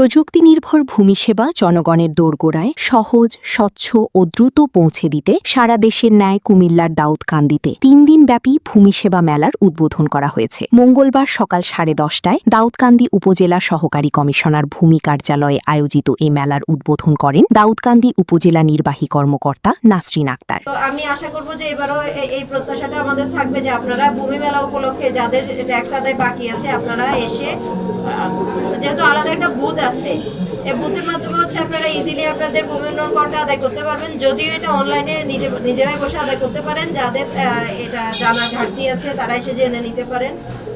প্রযুক্তি নির্ভর ভূমি সেবা জনগণের দোরগোড়ায় সহজ, স্বচ্ছ ও দ্রুত পৌঁছে দিতে সারা দেশের ন্যায় কুমিল্লার দাউদকান্দিতে ৩ দিনব্যাপী ভূমি সেবা মেলার উদ্বোধন করা হয়েছে। মঙ্গলবার সকাল 10:30টায় দাউদকান্দি উপজেলা সহকারী কমিশনার ভূমি কার্যালয়ে আয়োজিত এই মেলার উদ্বোধন করেন দাউদকান্দি উপজেলা নির্বাহী কর্মকর্তা নাসরিন আক্তার। আমি আশা করব যে এবারও এই প্রত্যাশাটা আমাদের থাকবে যে আপনারা ভূমি মেলা উপলক্ষে যাদের ট্যাক্স আদায় বাকি আছে আপনারা এসে, যেহেতু আলাদা একটা বুথ আছে, এই বুথের মাধ্যমে আপনারা ইজিলি আপনাদের ভূমি উন্নয়ন করটা আদায় করতে পারবেন। যদিও এটা অনলাইনে নিজেরাই বসে আদায় করতে পারেন, যাদের এটা জানার ঘাটতি আছে তারা এসে জেনে নিতে পারেন।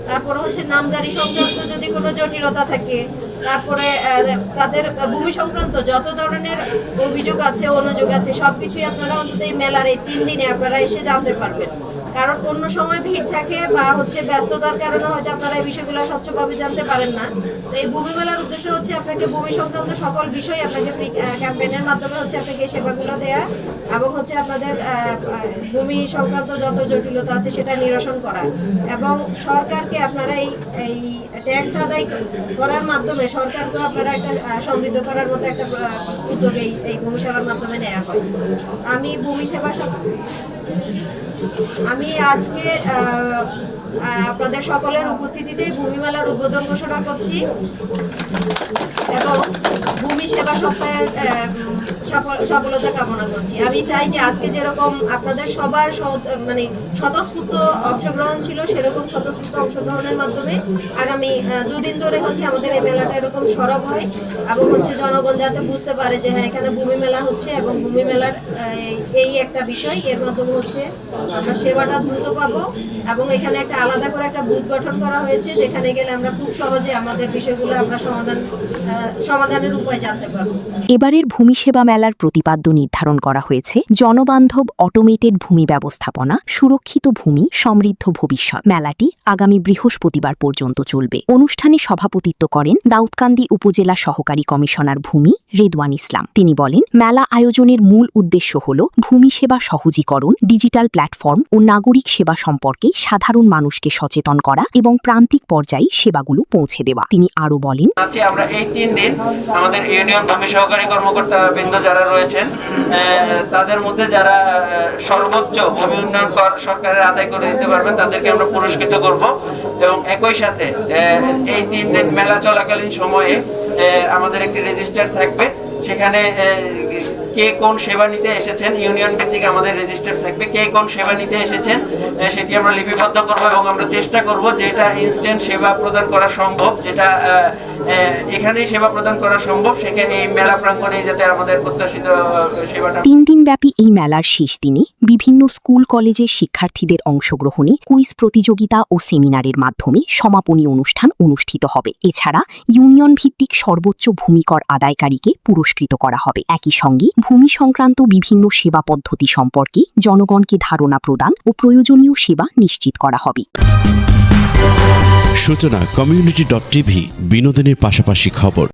তারপর নামজারি সংক্রান্ত যদি কোনো জটিলতা থাকে, তারপরে তাদের ভূমি সংক্রান্ত যত ধরনের অভিযোগ আছে, অনুযোগ আছে, সবকিছুই আপনারা অন্তত এই মেলার এই 3 দিনে আপনারা এসে জানতে পারবেন। কারণ অন্য সময় ভিড় থাকে বা ব্যস্ততার কারণে হয়তো আপনারা এই বিষয়গুলো স্বচ্ছভাবে জানতে পারেন না। তো এই ভূমি মেলার উদ্দেশ্য আপনাকে ভূমি সংক্রান্ত সকল বিষয় আপনাকে ফ্রি ক্যাম্পেইনের মাধ্যমে আপনাকে এই সেবাগুলো দেয়া এবং আপনাদের ভূমি সংক্রান্ত যত জটিলতা আছে সেটা নিরসন করা, এবং সরকারকে আপনারা এই ট্যাক্স আদায় করার মাধ্যমে সরকারকে আপনারা একটা সমৃদ্ধ করার মতো একটা উদ্যোগ এই ভূমি সেবার মাধ্যমে নেওয়া হয়। আমি ভূমি সেবা আমি আজকে আপনাদের সকলের উপস্থিতিতে ভূমি মেলার উদ্বোধন ঘোষণা করছি এবং ভূমি সেবা সপ্তাহের সফলতা কামনা করছি। আমি চাই যে আজকে যেরকম আপনাদের সবার স্বতঃস্ফূর্ত অংশগ্রহণ ছিল, সেরকম স্বতঃস্ফূর্ত অংশগ্রহণের মাধ্যমে আগামী 2 দিন ধরে আমাদের এই মেলাটা এরকম সরব হয় এবং জনগণ যাতে বুঝতে পারে যে হ্যাঁ, এখানে ভূমি মেলা হচ্ছে এবং ভূমি মেলার এই একটা বিষয়, এর মাধ্যমে আমরা সেবাটা দ্রুত পাবো। এবং এখানে একটা আলাদা করে একটা বুথ গঠন করা হয়েছে, যেখানে গেলে আমরা খুব সহজে আমাদের বিষয়গুলো আমরা সমাধানের উপায় জানতে পারবো। এবারের ভূমি সেবা মেলার প্রতিপাদ্য নির্ধারণ করা হয়েছে জনবান্ধব অটোমেটেড ভূমি ব্যবস্থাপনা, সুরক্ষিত ভূমি, সমৃদ্ধ ভবিষ্যৎ। মেলাটি আগামী বৃহস্পতিবার পর্যন্ত চলবে। অনুষ্ঠানে সভাপতিত্ব করেন দাউদকান্দি উপজেলা সহকারী কমিশনার ভূমি রেদওয়ান ইসলাম। তিনি বলেন, মেলা আয়োজনের মূল উদ্দেশ্য হল ভূমি সেবা সহজীকরণ, ডিজিটাল প্ল্যাটফর্ম ও নাগরিক সেবা সম্পর্কে সাধারণ মানুষকে সচেতন করা এবং প্রান্তিক পর্যায়ে সেবাগুলো পৌঁছে দেওয়া। তিনি আরও বলেন, আমরা এই 3 দিন আমাদের ইউনিয়ন ভূমি সহকারী কর্মকর্তা বৃন্দ যারা রয়েছেন, তাদের মধ্যে যারা সর্বোচ্চ ভূমি উন্নয়ন কর সরকারের আদায় করে দিতে পারবেন তাদেরকে আমরা পুরস্কৃত করব। এবং একই সাথে এই 3 দিন মেলা চলাকালীন সময়ে আমাদের একটি রেজিস্টার থাকবে, সেখানে কে কোন সেবা নিতে এসেছেন, ইউনিয়ন ভিত্তিক আমাদের রেজিস্টার থাকবে, কে কোন সেবা নিতে এসেছেন সেটি আমরা লিপিবদ্ধ করব এবং আমরা চেষ্টা করব যেটা ইনস্ট্যান্ট সেবা প্রদান করা সম্ভব, যেটা এখানেই সেবা প্রদান করা সম্ভব, সেখানে এই মেলা প্রাঙ্গণে যাতে আমাদের প্রত্যাশিত সেবাটা। 3 দিনব্যাপী এই মেলার শেষ দিনে বিভিন্ন স্কুল কলেজের শিক্ষার্থীদের অংশগ্রহণে কুইজ প্রতিযোগিতা ও সেমিনারের মাধ্যমে সমাপনী অনুষ্ঠান অনুষ্ঠিত হবে। এছাড়া ইউনিয়ন ভিত্তিক সর্বোচ্চ ভূমিকর আদায়কারীকে পুরস্কৃত করা হবে। একই সঙ্গে ভূমি সংক্রান্ত বিভিন্ন সেবা পদ্ধতি সম্পর্কে জনগণকে ধারণা প্রদান ও প্রয়োজনীয় সেবা নিশ্চিত করা হবে। সূচনা community.tv বিনোদনের পাশাপাশি খবর।